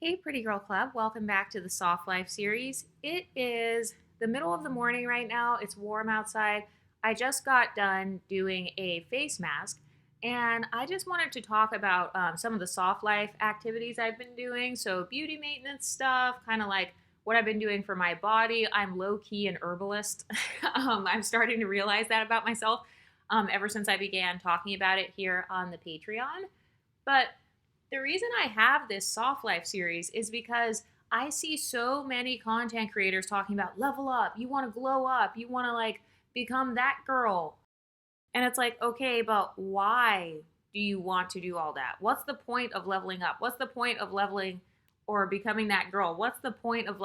Hey, Pretty Girl Club. Welcome back to the Soft Life series. It is the middle of the morning right now. It's warm outside. I just got done doing a face mask, and I just wanted to talk about some of the soft life activities I've been doing. So, beauty maintenance stuff, kind of like what I've been doing for my body. I'm low key an herbalist. I'm starting to realize that about myself ever since I began talking about it here on the Patreon. But the reason I have this soft life series is because I see so many content creators talking about level up, you want to glow up, you want to like become that girl. And it's like, okay, but why do you want to do all that? What's the point of leveling up? What's the point of leveling or becoming that girl? What's the point of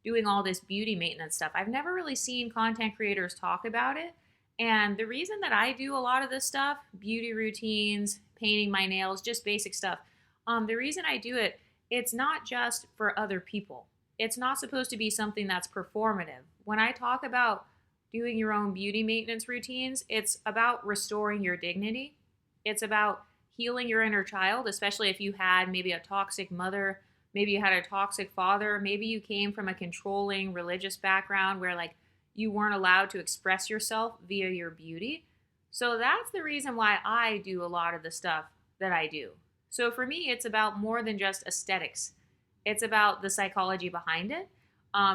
doing all this beauty maintenance stuff? I've never really seen content creators talk about it. And the reason that I do a lot of this stuff, beauty routines, painting my nails, just basic stuff, the reason I do it, it's not just for other people. It's not supposed to be something that's performative. When I talk about doing your own beauty maintenance routines, it's about restoring your dignity. It's about healing your inner child, especially if you had maybe a toxic mother, maybe you had a toxic father, maybe you came from a controlling religious background where like you weren't allowed to express yourself via your beauty. So that's the reason why I do a lot of the stuff that I do. So for me, it's about more than just aesthetics. It's about the psychology behind it.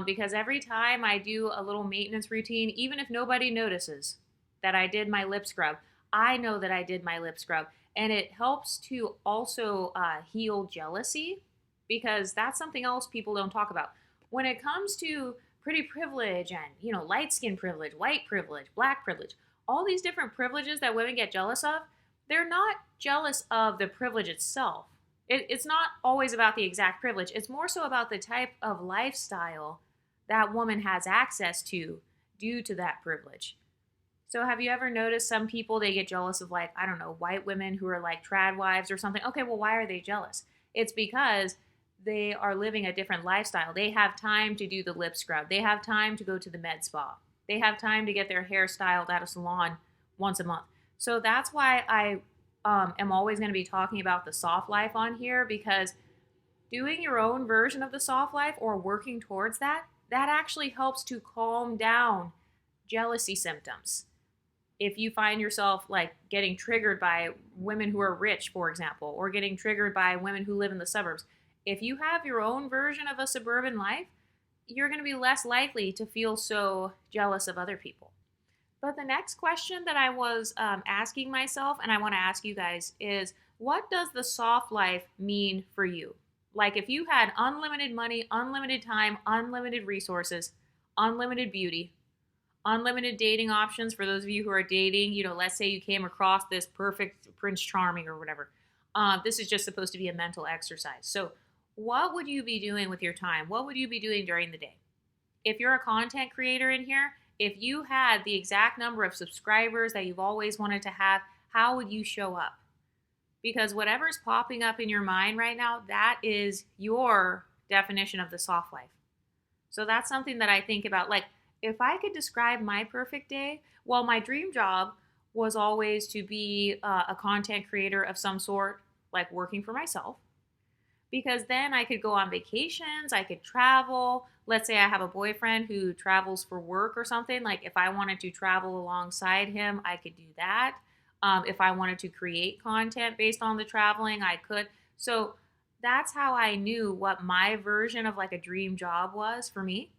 Because every time I do a little maintenance routine, even if nobody notices that I did my lip scrub, I know that I did my lip scrub. And it helps to also heal jealousy because that's something else people don't talk about. When it comes to pretty privilege and, light skin privilege, white privilege, black privilege, all these different privileges that women get jealous of, they're not jealous of the privilege itself. It's not always about the exact privilege. It's more so about the type of lifestyle that woman has access to due to that privilege. So have you ever noticed some people they get jealous of like, I don't know, white women who are like trad wives or something? Okay, well, why are they jealous? It's because they are living a different lifestyle. They have time to do the lip scrub. They have time to go to the med spa. They have time to get their hair styled at a salon once a month. So that's why I am always going to be talking about the soft life on here because doing your own version of the soft life or working towards that, that actually helps to calm down jealousy symptoms. If you find yourself like getting triggered by women who are rich, for example, or getting triggered by women who live in the suburbs, if you have your own version of a suburban life, you're going to be less likely to feel so jealous of other people. But the next question that I was asking myself, and I want to ask you guys, is what does the soft life mean for you? Like if you had unlimited money, unlimited time, unlimited resources, unlimited beauty, unlimited dating options for those of you who are dating, let's say you came across this perfect Prince Charming or whatever. This is just supposed to be a mental exercise. So, what would you be doing with your time? What would you be doing during the day? If you're a content creator in here, if you had the exact number of subscribers that you've always wanted to have, how would you show up? Because whatever's popping up in your mind right now, that is your definition of the soft life. So that's something that I think about. Like, if I could describe my perfect day, well, my dream job was always to be a content creator of some sort, like working for myself because then I could go on vacations, I could travel. Let's say I have a boyfriend who travels for work or something. Like if I wanted to travel alongside him, I could do that. If I wanted to create content based on the traveling, I could. So that's how I knew what my version of like a dream job was for me.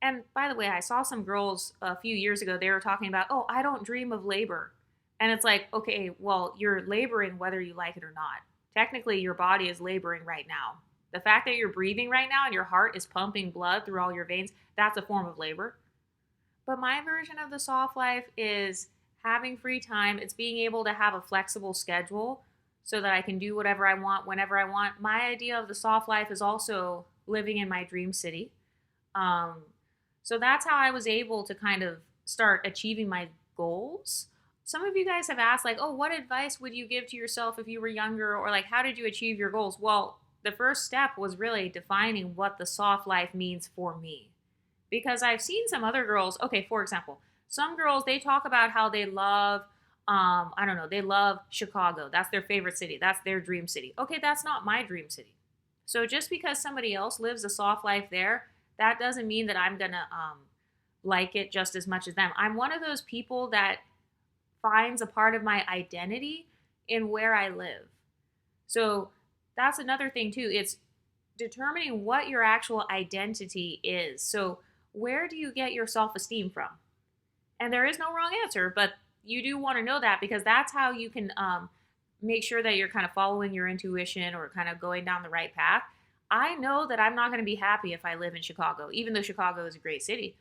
And by the way, I saw some girls a few years ago, they were talking about, oh, I don't dream of labor. And it's like, okay, well, you're laboring whether you like it or not. Technically, your body is laboring right now. The fact that you're breathing right now and your heart is pumping blood through all your veins, that's a form of labor. But my version of the soft life is having free time. It's being able to have a flexible schedule so that I can do whatever I want whenever I want. My idea of the soft life is also living in my dream city. Um, so that's how I was able to kind of start achieving my goals. Some of you guys have asked, like, oh, what advice would you give to yourself if you were younger? Or, like, how did you achieve your goals? Well, the first step was really defining what the soft life means for me. Because I've seen some other girls, okay, for example, some girls, they talk about how they love, I don't know, they love Chicago. That's their favorite city. That's their dream city. Okay, that's not my dream city. So just because somebody else lives a soft life there, that doesn't mean that I'm gonna like it just as much as them. I'm one of those people that finds a part of my identity in where I live. So that's another thing too. It's determining what your actual identity is. So where do you get your self-esteem from? And there is no wrong answer, but you do want to know that because that's how you can make sure that you're kind of following your intuition or kind of going down the right path. I know that I'm not going to be happy if I live in Chicago, even though Chicago is a great city.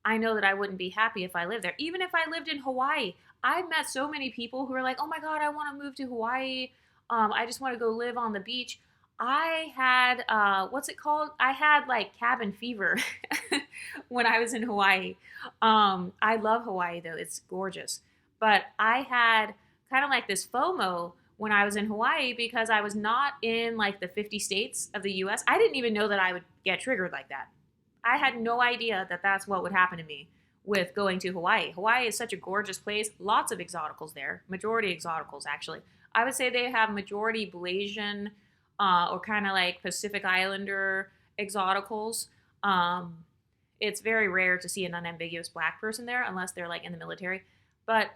I know that I wouldn't be happy if I lived there. Even if I lived in Hawaii, I've met so many people who are like, oh my God, I want to move to Hawaii. I just want to go live on the beach. I had, what's it called? I had like cabin fever when I was in Hawaii. I love Hawaii though, it's gorgeous. But I had kind of like this FOMO when I was in Hawaii because I was not in like the 50 states of the US. I didn't even know that I would get triggered like that. I had no idea that that's what would happen to me with going to Hawaii. Hawaii is such a gorgeous place. Lots of exoticals there. Majority exoticals, actually. I would say they have majority Blasian or kind of like Pacific Islander exoticals. Um, it's very rare to see an unambiguous black person there unless they're like in the military. But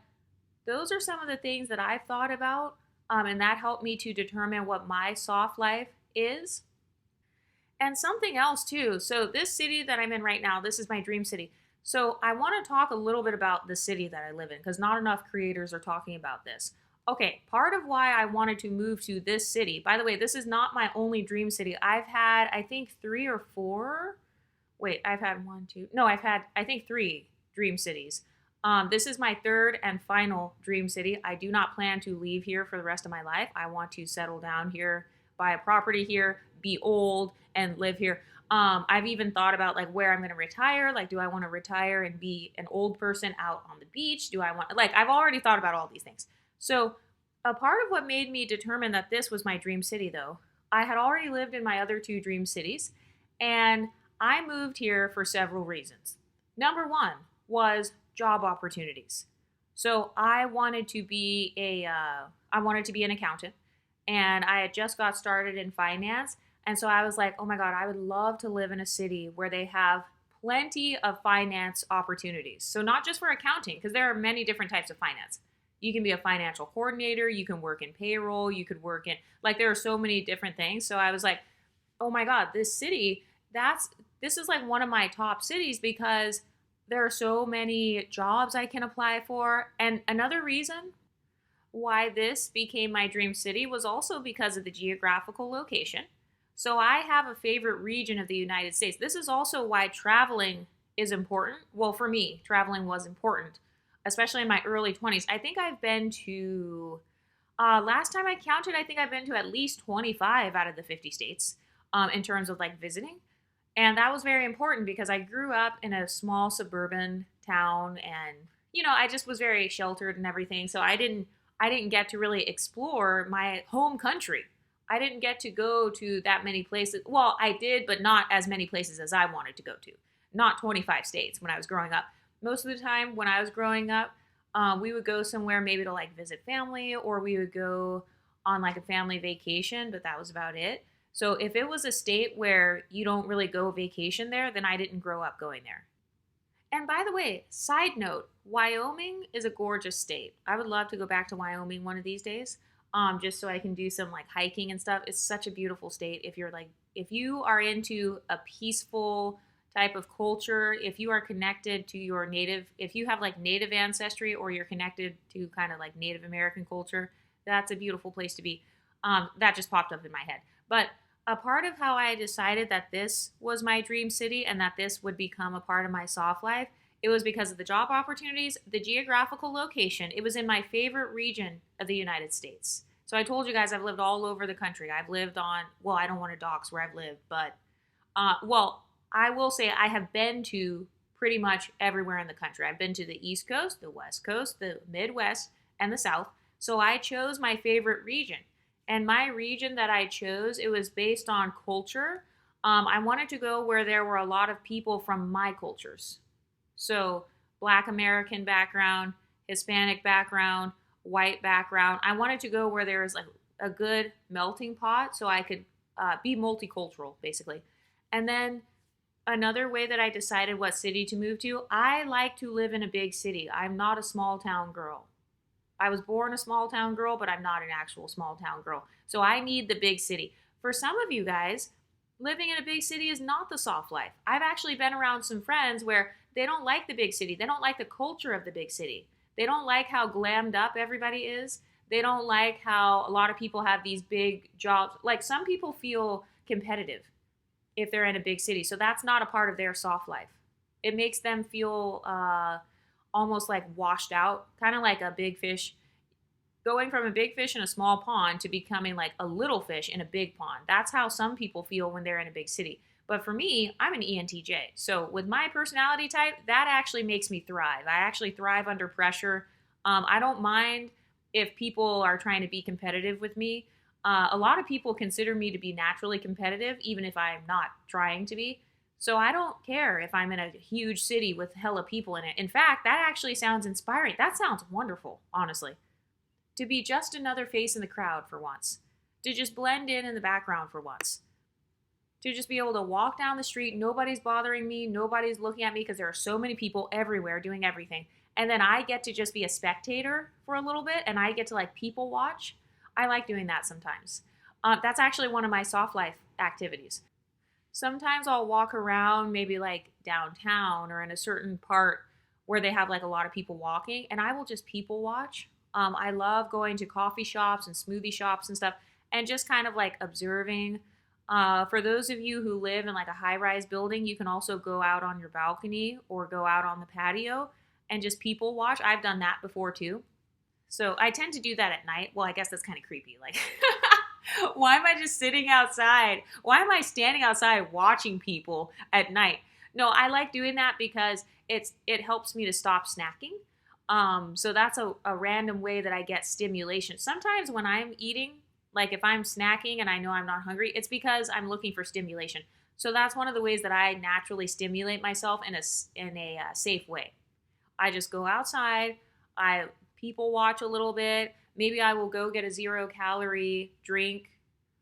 those are some of the things that I've thought about, and that helped me to determine what my soft life is. And something else too. So this city that I'm in right now, this is my dream city. So I want to talk a little bit about the city that I live in because not enough creators are talking about this. Okay, part of why I wanted to move to this city, by the way, this is not my only dream city. I've had, I think, three or four. Wait, I've had one, two. No, I've had, I think, three dream cities. This is my third and final dream city. I do not plan to leave here for the rest of my life. I want to settle down here, buy a property here, be old, and live here. I've even thought about like where I'm going to retire. Like, do I want to retire and be an old person out on the beach? Do I want, like, I've already thought about all these things. So, a part of what made me determine that this was my dream city, though, I had already lived in my other two dream cities, and I moved here for several reasons. Number one was job opportunities. So I wanted to be I wanted to be an accountant, and I had just got started in finance, and so I was like, oh my God, I would love to live in a city where they have plenty of finance opportunities. So not just for accounting, because there are many different types of finance. You can be a financial coordinator, you can work in payroll, you could work in, like, there are so many different things. So I was like, oh my God, this city, this is like one of my top cities because there are so many jobs I can apply for. And another reason why this became my dream city was also because of the geographical location. So I have a favorite region of the United States. This is also why traveling is important. Well, for me, traveling was important, especially in my early 20s. I think I've been to, last time I counted, I think I've been to at least 25 out of the 50 states in terms of like visiting. And that was very important because I grew up in a small suburban town and I just was very sheltered and everything. So I didn't get to really explore my home country. I didn't get to go to that many places. Well, I did, but not as many places as I wanted to go to. Not 25 states when I was growing up. Most of the time when I was growing up, we would go somewhere maybe to like visit family or we would go on like a family vacation, but that was about it. So if it was a state where you don't really go vacation there, then I didn't grow up going there. And by the way, side note, Wyoming is a gorgeous state. I would love to go back to Wyoming one of these days, just so I can do some like hiking and stuff. It's such a beautiful state. If you are into a peaceful type of culture, if you are connected to your native, if you have like native ancestry or you're connected to kind of like Native American culture, that's a beautiful place to be. That just popped up in my head. But a part of how I decided that this was my dream city and that this would become a part of my soft life, it was because of the job opportunities, the geographical location. It was in my favorite region of the United States. So I told you guys I've lived all over the country. I've lived on, well, I don't want to dox where I've lived, but, I will say I have been to pretty much everywhere in the country. I've been to the East Coast, the West Coast, the Midwest, and the South. So I chose my favorite region. And my region that I chose, it was based on culture. I wanted to go where there were a lot of people from my cultures. So Black American background, Hispanic background, white background. I wanted to go where there was like a good melting pot so I could be multicultural, basically. And then another way that I decided what city to move to, I like to live in a big city. I'm not a small town girl. I was born a small town girl, but I'm not an actual small town girl. So I need the big city. For some of you guys, living in a big city is not the soft life. I've actually been around some friends where they don't like the big city. They don't like the culture of the big city. They don't like how glammed up everybody is. They don't like how a lot of people have these big jobs. Like some people feel competitive if they're in a big city. So that's not a part of their soft life. It makes them feel almost like washed out, kind of like a big fish going from a big fish in a small pond to becoming like a little fish in a big pond. That's how some people feel when they're in a big city. But for me, I'm an ENTJ. So with my personality type, that actually makes me thrive. I actually thrive under pressure. I don't mind if people are trying to be competitive with me. A lot of people consider me to be naturally competitive, even if I'm not trying to be. So I don't care if I'm in a huge city with hella people in it. In fact, that actually sounds inspiring. That sounds wonderful, honestly. To be just another face in the crowd for once. To just blend in the background for once. To just be able to walk down the street, nobody's bothering me, nobody's looking at me because there are so many people everywhere doing everything. And then I get to just be a spectator for a little bit and I get to like people watch. I like doing that sometimes. That's actually one of my soft life activities. Sometimes I'll walk around maybe like downtown or in a certain part where they have like a lot of people walking and I will just people watch. I love going to coffee shops and smoothie shops and stuff and just kind of like observing. For those of you who live in like a high rise building, you can also go out on your balcony or go out on the patio and just people watch. I've done that before too. So I tend to do that at night. Well, I guess that's kind of creepy. Like, why am I just sitting outside? Why am I standing outside watching people at night? No, I like doing that because it helps me to stop snacking. So that's a random way that I get stimulation. Sometimes when I'm eating, like if I'm snacking and I know I'm not hungry, it's because I'm looking for stimulation. So that's one of the ways that I naturally stimulate myself in a safe way. I just go outside. I people watch a little bit. Maybe I will go get a 0-calorie drink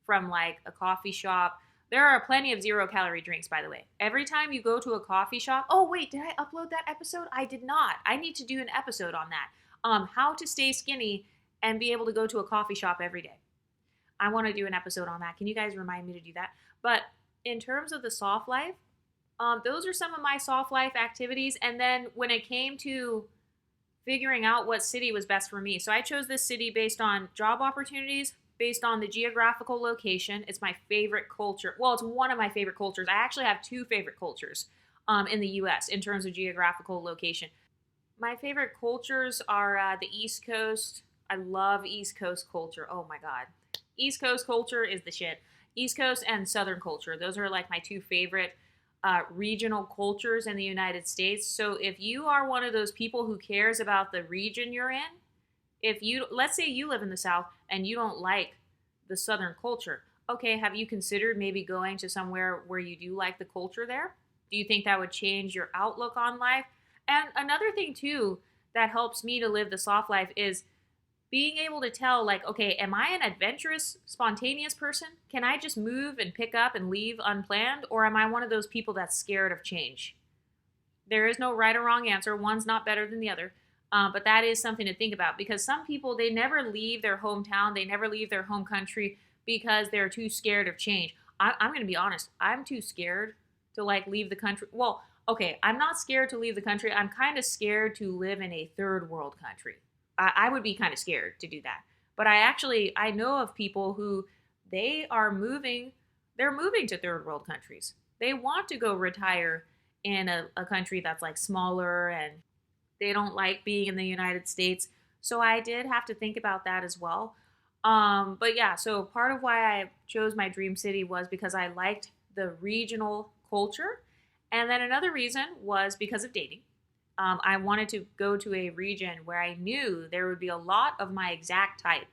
from like a coffee shop. There are plenty of 0-calorie drinks, by the way. Every time you go to a coffee shop, oh wait, did I upload that episode? I did not. I need to do an episode on that. How to stay skinny and be able to go to a coffee shop every day. I want to do an episode on that. Can you guys remind me to do that? But in terms of the soft life, those are some of my soft life activities. And then when it came to figuring out what city was best for me, so I chose this city based on job opportunities, based on the geographical location. It's my favorite culture. Well, it's one of my favorite cultures. I actually have two favorite cultures in the U.S. in terms of geographical location. My favorite cultures are the East Coast. I love East Coast culture. Oh my God. East Coast culture is the shit. East Coast and Southern culture. Those are like my two favorite regional cultures in the United States. So if you are one of those people who cares about the region you're in, if you, let's say you live in the South and you don't like the Southern culture, okay, have you considered maybe going to somewhere where you do like the culture there? Do you think that would change your outlook on life? And another thing too that helps me to live the soft life is being able to tell, like, okay, am I an adventurous, spontaneous person? Can I just move and pick up and leave unplanned? Or am I one of those people that's scared of change? There is no right or wrong answer. One's not better than the other. But that is something to think about because some people, they never leave their hometown. They never leave their home country because they're too scared of change. I'm going to be honest. I'm too scared to like leave the country. Well, okay, I'm not scared to leave the country. I'm kind of scared to live in a third world country. I would be kind of scared to do that. But I know of people who they're moving to third world countries. They want to go retire in a country that's like smaller and they don't like being in the United States. So I did have to think about that as well. But yeah, so part of why I chose my dream city was because I liked the regional culture. And then another reason was because of dating. I wanted to go to a region where I knew there would be a lot of my exact type.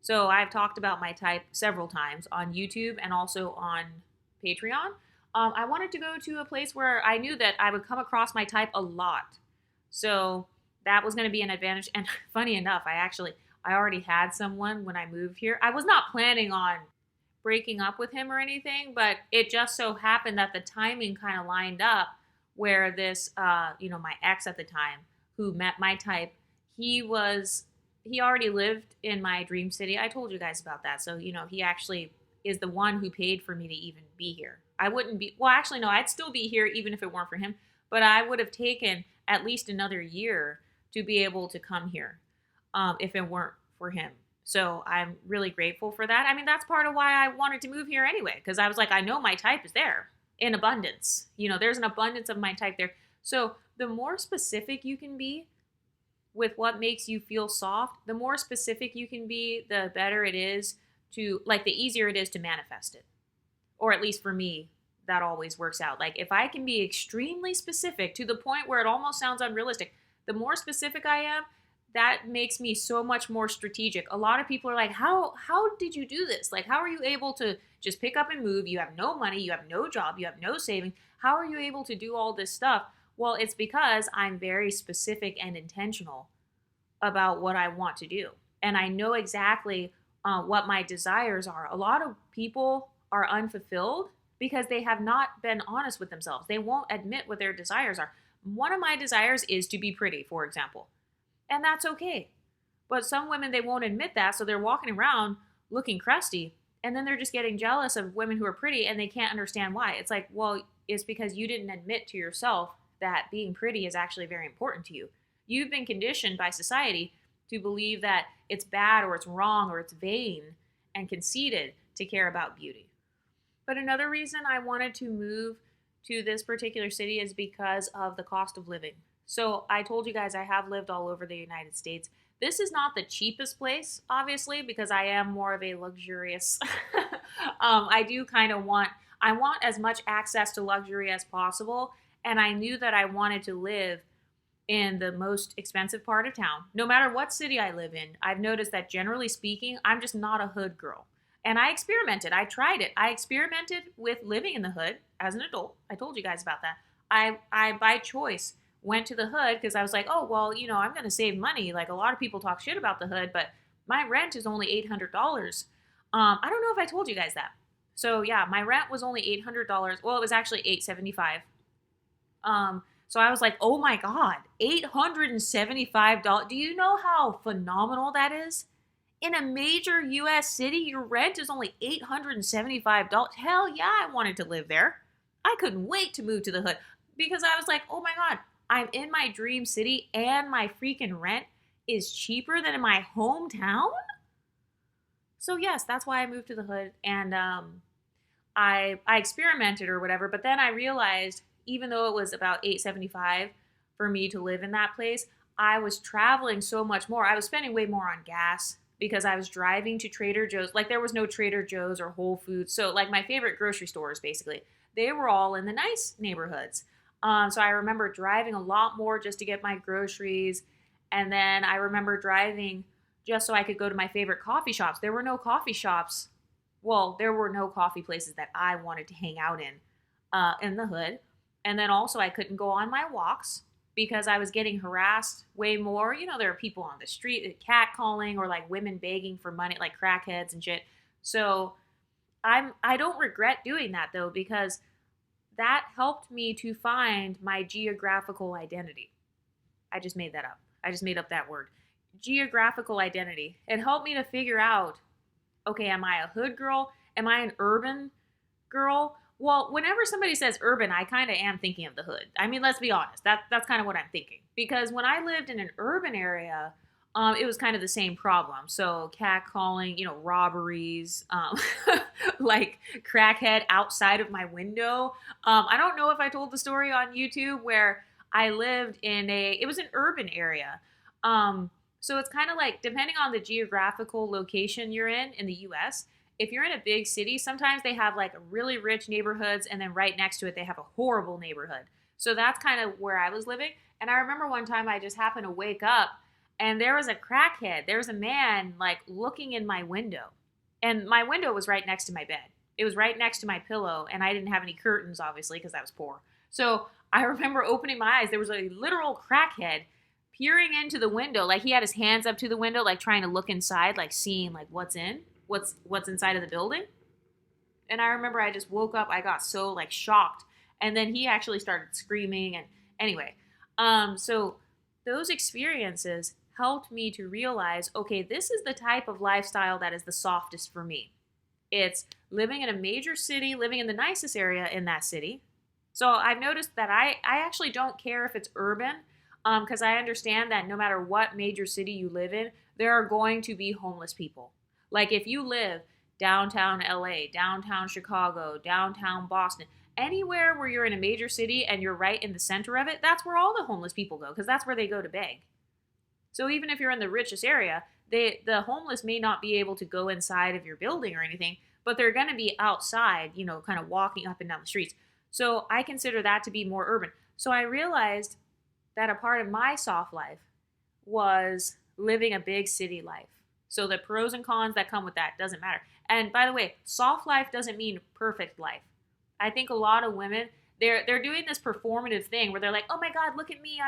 So I've talked about my type several times on YouTube and also on Patreon. I wanted to go to a place where I knew that I would come across my type a lot. So that was going to be an advantage. And funny enough, I already had someone when I moved here. I was not planning on breaking up with him or anything, but it just so happened that the timing kind of lined up where this, my ex at the time, who met my type, he was he already lived in my dream city. I told you guys about that. So, he actually is the one who paid for me to even be here. I wouldn't be, well, actually, no, I'd still be here even if it weren't for him, but I would have taken at least another year to be able to come here if it weren't for him. So I'm really grateful for that. I mean, that's part of why I wanted to move here anyway, because I was like, I know my type is there in abundance. There's an abundance of my type there. So the more specific you can be with what makes you feel soft, the more specific you can be, the better it is to, like, the easier it is to manifest it. Or at least for me, that always works out. Like, if I can be extremely specific to the point where it almost sounds unrealistic, the more specific I am, that makes me so much more strategic. A lot of people are like, how did you do this? Like, how are you able to just pick up and move? You have no money, you have no job, you have no saving. How are you able to do all this stuff? Well, it's because I'm very specific and intentional about what I want to do. And I know exactly what my desires are. A lot of people are unfulfilled because they have not been honest with themselves. They won't admit what their desires are. One of my desires is to be pretty, for example. And that's okay. But some women, they won't admit that, so they're walking around looking crusty, and then they're just getting jealous of women who are pretty, and they can't understand why. It's like, well, it's because you didn't admit to yourself that being pretty is actually very important to you. You've been conditioned by society to believe that it's bad or it's wrong or it's vain and conceited to care about beauty. But another reason I wanted to move to this particular city is because of the cost of living. So I told you guys I have lived all over the United States. This is not the cheapest place, obviously, because I am more of a luxurious. I do kind of want as much access to luxury as possible. And I knew that I wanted to live in the most expensive part of town. No matter what city I live in, I've noticed that generally speaking, I'm just not a hood girl. And I experimented. I tried it. I experimented with living in the hood as an adult. I told you guys about that. I by choice went to the hood because I was like, oh, well, I'm going to save money. Like, a lot of people talk shit about the hood, but my rent is only $800. I don't know if I told you guys that. So yeah, my rent was only $800. Well, it was actually $875. So I was like, oh my God, $875. Do you know how phenomenal that is? In a major US city, your rent is only $875. Hell yeah, I wanted to live there. I couldn't wait to move to the hood because I was like, oh my God, I'm in my dream city and my freaking rent is cheaper than in my hometown. So yes, that's why I moved to the hood. And I experimented or whatever, but then I realized even though it was about $875 for me to live in that place, I was traveling so much more. I was spending way more on gas because I was driving to Trader Joe's. Like, there was no Trader Joe's or Whole Foods. So like my favorite grocery stores, basically, they were all in the nice neighborhoods. So I remember driving a lot more just to get my groceries. And then I remember driving just so I could go to my favorite coffee shops. There were no coffee shops. Well, there were no coffee places that I wanted to hang out in the hood. And then also I couldn't go on my walks because I was getting harassed way more. There are people on the street catcalling or like women begging for money, like crackheads and shit. So I don't regret doing that though, because that helped me to find my geographical identity. I just made that up. I just made up that word. Geographical identity. It helped me to figure out, okay, am I a hood girl? Am I an urban girl? Well, whenever somebody says urban, I kind of am thinking of the hood. I mean, let's be honest. That's kind of what I'm thinking. Because when I lived in an urban area, it was kind of the same problem. So catcalling, robberies, like crackhead outside of my window. I don't know if I told the story on YouTube where I lived it was an urban area. So it's kind of like, depending on the geographical location you're in the US, if you're in a big city, sometimes they have like really rich neighborhoods and then right next to it, they have a horrible neighborhood. So that's kind of where I was living. And I remember one time I just happened to wake up and there was a crackhead. There was a man like looking in my window. And my window was right next to my bed. It was right next to my pillow. And I didn't have any curtains, obviously, because I was poor. So I remember opening my eyes. There was a literal crackhead peering into the window. Like, he had his hands up to the window, like trying to look inside, like seeing like what's inside of the building. And I remember I just woke up, I got so like shocked. And then he actually started screaming. And anyway, so those experiences helped me to realize, okay, this is the type of lifestyle that is the softest for me. It's living in a major city, living in the nicest area in that city. So I've noticed that I actually don't care if it's urban, because I understand that no matter what major city you live in, there are going to be homeless people. Like if you live downtown LA, downtown Chicago, downtown Boston, anywhere where you're in a major city and you're right in the center of it, that's where all the homeless people go because that's where they go to beg. So even if you're in the richest area, the homeless may not be able to go inside of your building or anything, but they're going to be outside, kind of walking up and down the streets. So I consider that to be more urban. So I realized that a part of my soft life was living a big city life. So the pros and cons that come with that doesn't matter. And by the way, soft life doesn't mean perfect life. I think a lot of women they're doing this performative thing where they're like, "Oh my god, look at me.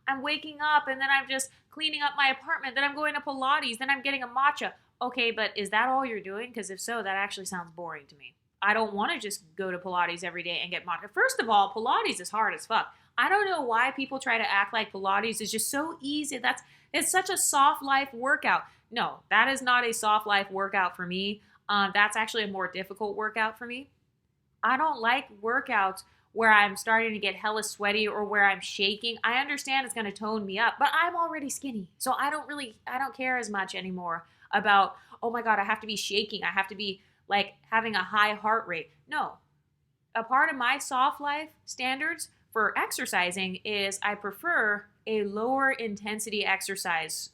I'm waking up and then I'm just cleaning up my apartment, then I'm going to Pilates, then I'm getting a matcha." Okay, but is that all you're doing? Because if so, that actually sounds boring to me. I don't want to just go to Pilates every day and get matcha. First of all, Pilates is hard as fuck. I don't know why people try to act like Pilates is just so easy. It's such a soft life workout. No, that is not a soft life workout for me. That's actually a more difficult workout for me. I don't like workouts where I'm starting to get hella sweaty or where I'm shaking. I understand it's going to tone me up, but I'm already skinny. So I don't care as much anymore about, oh my God, I have to be shaking. I have to be like having a high heart rate. No. A part of my soft life standards for exercising is I prefer a lower intensity exercise.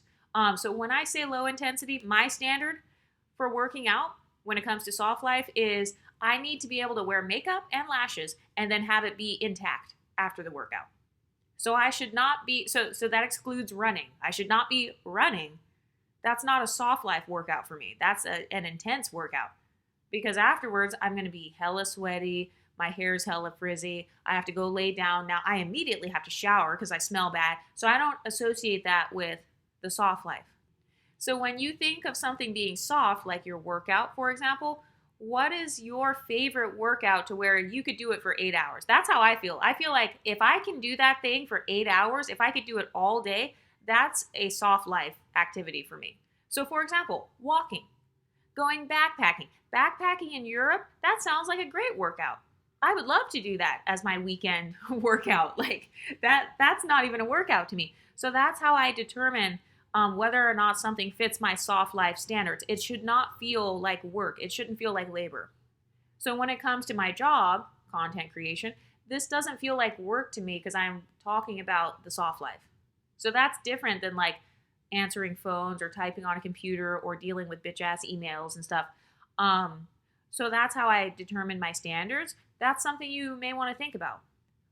So when I say low intensity, my standard for working out when it comes to soft life is I need to be able to wear makeup and lashes and then have it be intact after the workout. So I should not be, so that excludes running. I should not be running. That's not a soft life workout for me. That's an intense workout because afterwards I'm going to be hella sweaty. My hair's hella frizzy. I have to go lay down. Now I immediately have to shower because I smell bad. So I don't associate that with the soft life. So when you think of something being soft, like your workout, for example, what is your favorite workout to where you could do it for 8 hours? That's how I feel. I feel like if I can do that thing for 8 hours, if I could do it all day, that's a soft life activity for me. So for example, walking, going backpacking. Backpacking in Europe, that sounds like a great workout. I would love to do that as my weekend workout. Like that's not even a workout to me. So that's how I determine whether or not something fits my soft life standards. It should not feel like work. It shouldn't feel like labor. So when it comes to my job, content creation, this doesn't feel like work to me because I'm talking about the soft life. So that's different than like answering phones or typing on a computer or dealing with bitch ass emails and stuff. So that's how I determine my standards. That's something you may want to think about.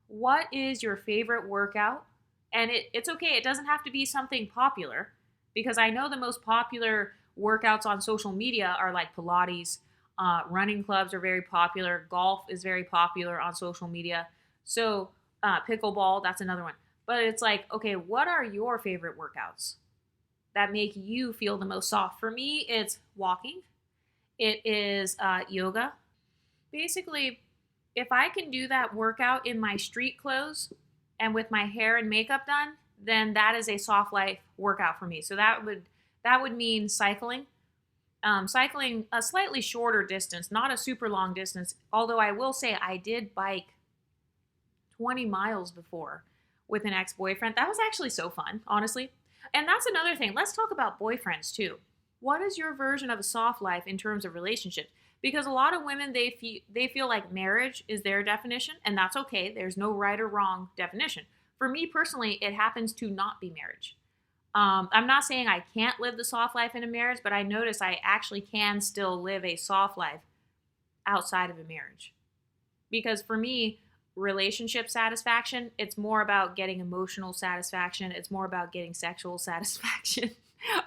What is your favorite workout? And it's okay. It doesn't have to be something popular because I know the most popular workouts on social media are like Pilates. Running clubs are very popular. Golf is very popular on social media. So pickleball, that's another one. But it's like, okay, what are your favorite workouts that make you feel the most soft? For me, it's walking. It is yoga. Basically, if I can do that workout in my street clothes and with my hair and makeup done, then that is a soft life workout for me. So that would mean cycling. Cycling a slightly shorter distance, not a super long distance. Although I will say I did bike 20 miles before with an ex-boyfriend. That was actually so fun, honestly. And that's another thing. Let's talk about boyfriends too. What is your version of a soft life in terms of relationships? Because a lot of women, they feel like marriage is their definition, and that's okay. There's no right or wrong definition. For me personally, it happens to not be marriage. I'm not saying I can't live the soft life in a marriage, but I notice I actually can still live a soft life outside of a marriage. Because for me, relationship satisfaction, it's more about getting emotional satisfaction. It's more about getting sexual satisfaction.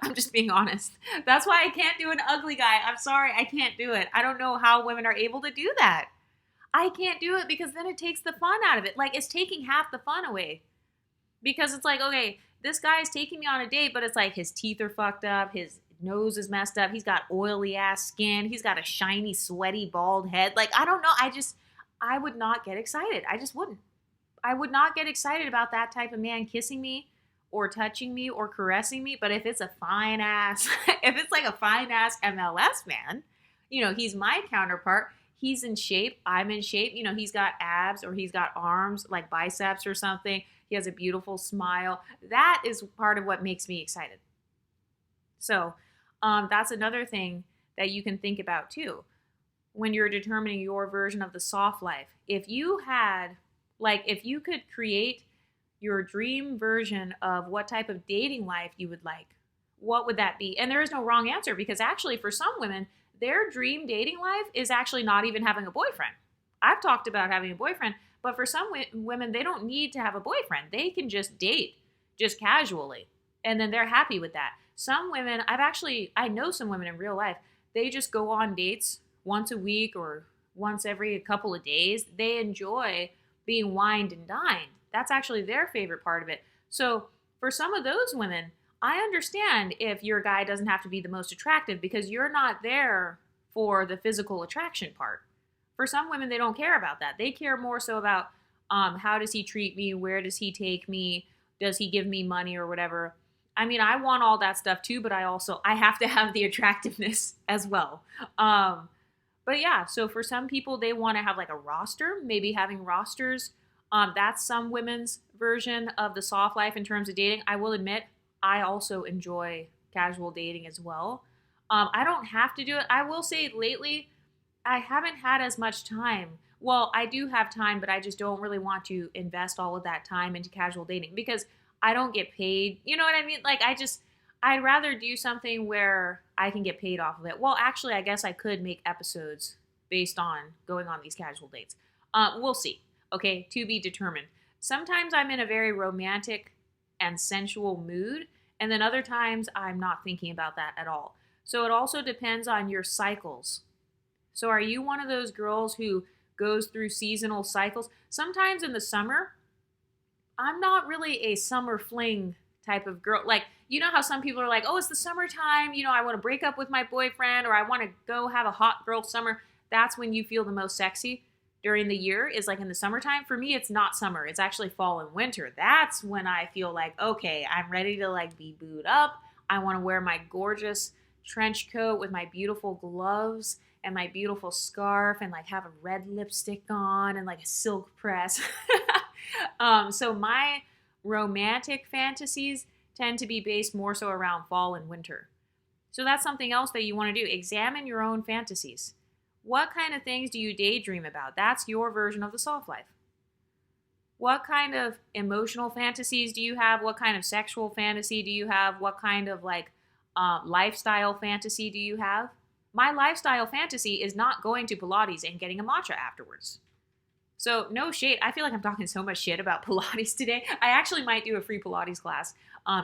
I'm just being honest. That's why I can't do an ugly guy. I'm sorry, I can't do it. I don't know how women are able to do that. I can't do it because then it takes the fun out of it. Like, it's taking half the fun away. Because it's like, okay, this guy is taking me on a date, but it's like his teeth are fucked up, his nose is messed up. He's got oily ass skin. He's got a shiny, sweaty, bald head. Like, I don't know. I would not get excited. I just wouldn't. I would not get excited about that type of man kissing me or touching me or caressing me. But if it's a fine ass, if it's like a fine ass MLS man, he's my counterpart. He's in shape. I'm in shape. He's got abs or he's got arms like biceps or something. He has a beautiful smile. That is part of what makes me excited. So that's another thing that you can think about too when you're determining your version of the soft life. If you could create your dream version of what type of dating life you would like, what would that be? And there is no wrong answer, because actually for some women, their dream dating life is actually not even having a boyfriend. I've talked about having a boyfriend, but for some women, they don't need to have a boyfriend. They can just date, just casually, and then they're happy with that. Some women, I know some women in real life, they just go on dates once a week or once every couple of days. They enjoy being wined and dined. That's actually their favorite part of it. So for some of those women, I understand if your guy doesn't have to be the most attractive, because you're not there for the physical attraction part. For some women, they don't care about that. They care more so about how does he treat me? Where does he take me? Does he give me money or whatever? I mean, I want all that stuff too, but I have to have the attractiveness as well. But yeah, so for some people, they want to have like a roster, maybe having rosters. That's some women's version of the soft life in terms of dating. I will admit, I also enjoy casual dating as well. I don't have to do it. I will say lately, I haven't had as much time. Well, I do have time, but I just don't really want to invest all of that time into casual dating because I don't get paid. You know what I mean? Like, I'd rather do something where I can get paid off of it. Well, actually, I guess I could make episodes based on going on these casual dates. We'll see. Okay, to be determined. Sometimes I'm in a very romantic and sensual mood, and then other times I'm not thinking about that at all. So it also depends on your cycles. So are you one of those girls who goes through seasonal cycles? Sometimes in the summer, I'm not really a summer fling type of girl. Like, you know how some people are like, oh, it's the summertime, I want to break up with my boyfriend, or I want to go have a hot girl summer. That's when you feel the most sexy during the year, is like in the summertime. For me, it's not summer. It's actually fall and winter. That's when I feel like, okay, I'm ready to like be booed up. I want to wear my gorgeous trench coat with my beautiful gloves and my beautiful scarf and like have a red lipstick on and like a silk press. So my romantic fantasies tend to be based more so around fall and winter. So that's something else that you want to do. Examine your own fantasies. What kind of things do you daydream about? That's your version of the soft life. What kind of emotional fantasies do you have? What kind of sexual fantasy do you have? What kind of lifestyle fantasy do you have? My lifestyle fantasy is not going to Pilates and getting a matcha afterwards. So no shade. I feel like I'm talking so much shit about Pilates today. I actually might do a free Pilates class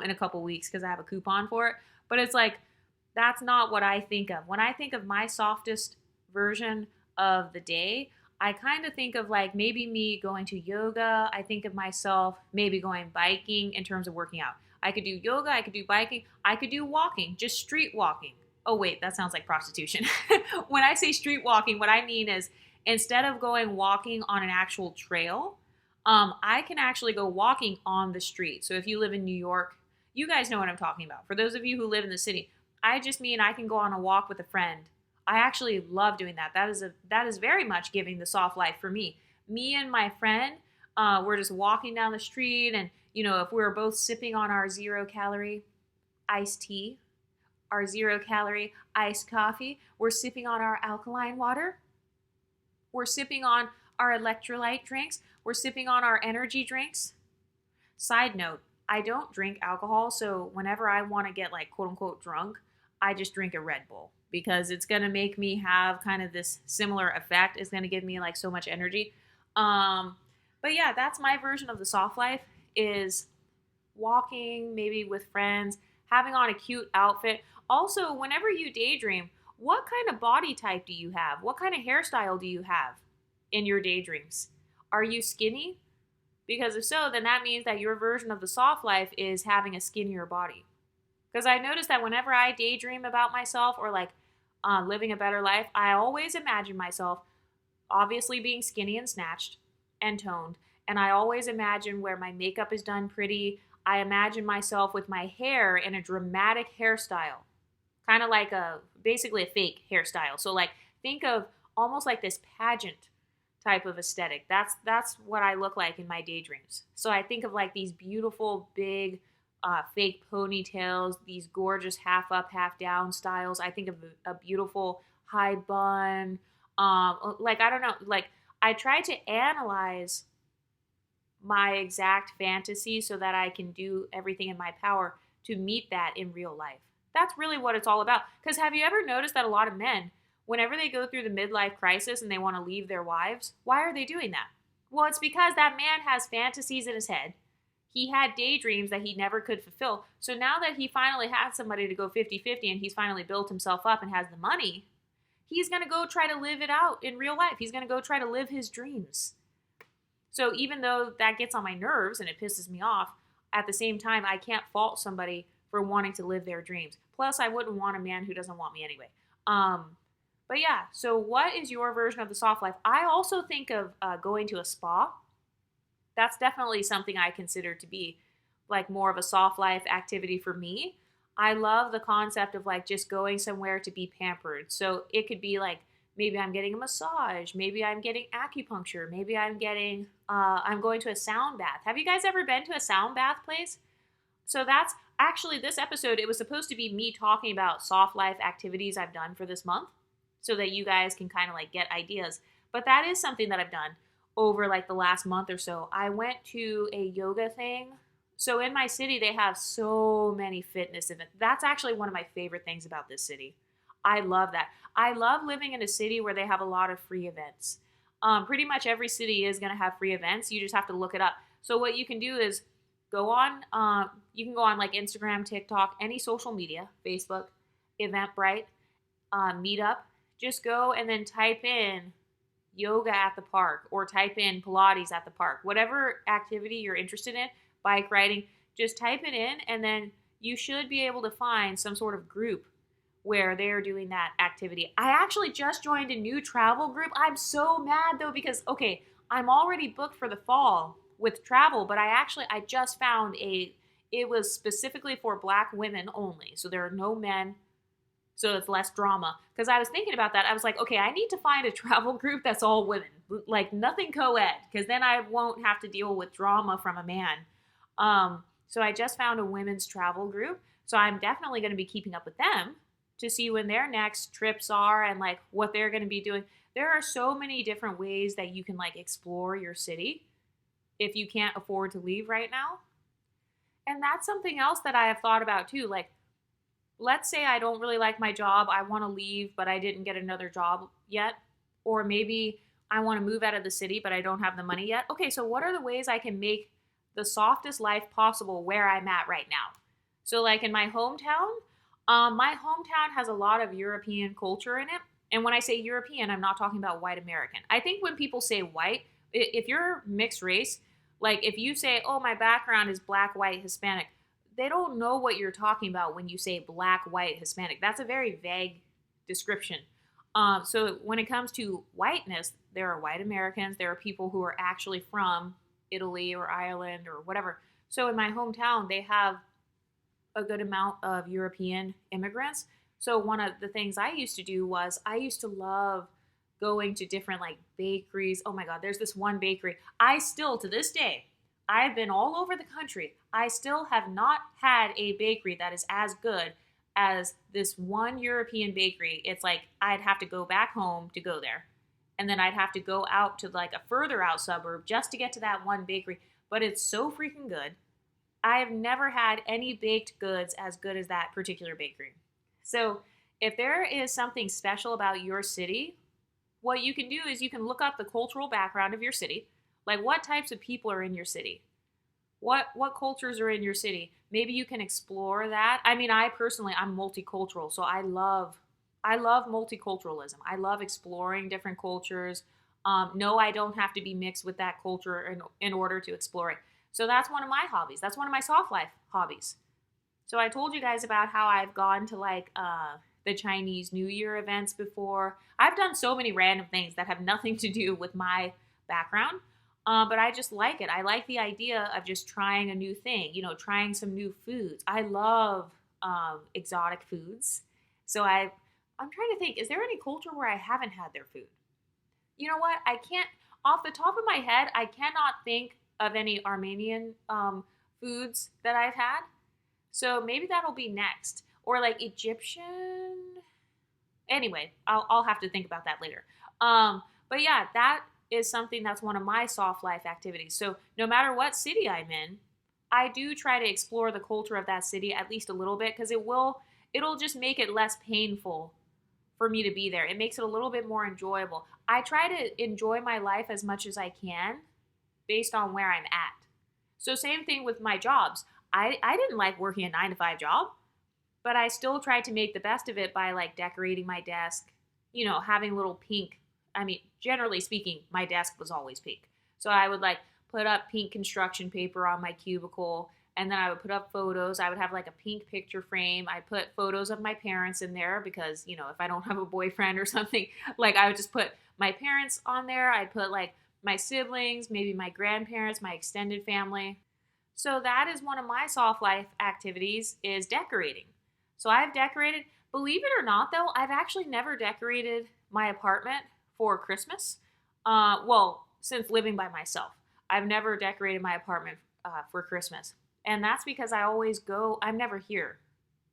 in a couple weeks because I have a coupon for it. But it's like, that's not what I think of. When I think of my softest version of the day, I kind of think of like maybe me going to yoga. I think of myself maybe going biking in terms of working out. I could do yoga, I could do biking, I could do walking, just street walking. Oh wait, that sounds like prostitution. When I say street walking, what I mean is instead of going walking on an actual trail, I can actually go walking on the street. So if you live in New York, you guys know what I'm talking about. For those of you who live in the city, I just mean I can go on a walk with a friend. I actually love doing that. That is very much giving the soft life for me. Me and my friend, we're just walking down the street, and if we're both sipping on our 0-calorie iced tea, our 0-calorie iced coffee, we're sipping on our alkaline water, we're sipping on our electrolyte drinks, we're sipping on our energy drinks. Side note, I don't drink alcohol, so whenever I want to get like quote unquote drunk, I just drink a Red Bull because it's going to make me have kind of this similar effect. It's going to give me like so much energy. But yeah, that's my version of the soft life, is walking maybe with friends, having on a cute outfit. Also, whenever you daydream, what kind of body type do you have? What kind of hairstyle do you have in your daydreams? Are you skinny? Because if so, then that means that your version of the soft life is having a skinnier body. Because I noticed that whenever I daydream about myself or like living a better life, I always imagine myself obviously being skinny and snatched and toned. And I always imagine where my makeup is done pretty. I imagine myself with my hair in a dramatic hairstyle, kind of like a basically a fake hairstyle. So like think of almost like this pageant type of aesthetic. That's what I look like in my daydreams. So I think of like these beautiful big fake ponytails, these gorgeous half up, half down styles. I think of a beautiful high bun. Like I don't know, like I try to analyze my exact fantasy so that I can do everything in my power to meet that in real life. That's really what it's all about. Because have you ever noticed that a lot of men, whenever they go through the midlife crisis and they want to leave their wives, why are they doing that? Well, it's because that man has fantasies in his head. He had daydreams that he never could fulfill. So now that he finally had somebody to go 50-50 and he's finally built himself up and has the money, he's going to go try to live it out in real life. He's going to go try to live his dreams. So even though that gets on my nerves and it pisses me off, at the same time, I can't fault somebody for wanting to live their dreams. Plus, I wouldn't want a man who doesn't want me anyway. But yeah, so what is your version of the soft life? I also think of going to a spa. That's definitely something I consider to be like more of a soft life activity for me. I love the concept of like just going somewhere to be pampered. So it could be like maybe I'm getting a massage, maybe I'm getting acupuncture, maybe I'm going to a sound bath. Have you guys ever been to a sound bath place? So that's actually this episode, it was supposed to be me talking about soft life activities I've done for this month so that you guys can kind of like get ideas. But that is something that I've done over like the last month or so. I went to a yoga thing. So in my city, they have so many fitness events. That's actually one of my favorite things about this city. I love that. I love living in a city where they have a lot of free events. Pretty much every city is going to have free events. You just have to look it up. So what you can do is go on, you can go on like Instagram, TikTok, any social media, Facebook, Eventbrite, Meetup. Just go and then type in yoga at the park or type in Pilates at the park. Whatever activity you're interested in, bike riding, just type it in and then you should be able to find some sort of group where they're doing that activity. I actually just joined a new travel group. I'm so mad though because, okay, I'm already booked for the fall with travel, but I just found it was specifically for Black women only. So there are no men, so it's less drama. Because I was thinking about that. I was like, okay, I need to find a travel group that's all women, like nothing co-ed, because then I won't have to deal with drama from a man. So I just found a women's travel group. So I'm definitely going to be keeping up with them to see when their next trips are and like what they're going to be doing. There are so many different ways that you can like explore your city if you can't afford to leave right now. And that's something else that I have thought about too. Like, let's say I don't really like my job. I want to leave, but I didn't get another job yet. Or maybe I want to move out of the city, but I don't have the money yet. Okay, so what are the ways I can make the softest life possible where I'm at right now? So like in my hometown has a lot of European culture in it. And when I say European, I'm not talking about white American. I think when people say white, if you're mixed race, like if you say, oh, my background is black, white, Hispanic, they don't know what you're talking about when you say black, white, Hispanic. That's a very vague description. So when it comes to whiteness, there are white Americans. There are people who are actually from Italy or Ireland or whatever. So in my hometown, they have a good amount of European immigrants. So one of the things I used to do was I used to love going to different like bakeries. Oh my God, there's this one bakery. I still, to this day, I've been all over the country. I still have not had a bakery that is as good as this one European bakery. It's like I'd have to go back home to go there. And then I'd have to go out to like a further out suburb just to get to that one bakery. But it's so freaking good. I have never had any baked goods as good as that particular bakery. So if there is something special about your city, what you can do is you can look up the cultural background of your city. Like what types of people are in your city? What cultures are in your city? Maybe you can explore that. I mean, I'm multicultural, so I love multiculturalism. I love exploring different cultures. No, I don't have to be mixed with that culture in order to explore it. So that's one of my hobbies. That's one of my soft life hobbies. So I told you guys about how I've gone to like the Chinese New Year events before. I've done so many random things that have nothing to do with my background. But I just like it. I like the idea of just trying a new thing, trying some new foods. I love exotic foods. So I'm trying to think, is there any culture where I haven't had their food? You know what? I can't, off the top of my head, I cannot think of any Armenian foods that I've had. So maybe that'll be next. Or like Egyptian. Anyway, I'll have to think about that later. But yeah, that is something that's one of my soft life activities. So no matter what city I'm in, I do try to explore the culture of that city at least a little bit because it'll just make it less painful for me to be there. It makes it a little bit more enjoyable. I try to enjoy my life as much as I can based on where I'm at. So same thing with my jobs. I didn't like working a 9 to 5 job, but I still tried to make the best of it by like decorating my desk, having little pink. I mean, generally speaking, my desk was always pink. So I would like put up pink construction paper on my cubicle, and then I would put up photos. I would have like a pink picture frame. I put photos of my parents in there because, if I don't have a boyfriend or something, like I would just put my parents on there. I'd put like my siblings, maybe my grandparents, my extended family. So that is one of my soft life activities is decorating. So I've decorated, believe it or not though, I've actually never decorated my apartment for Christmas. Well, since living by myself, I've never decorated my apartment for Christmas. And that's because I'm never here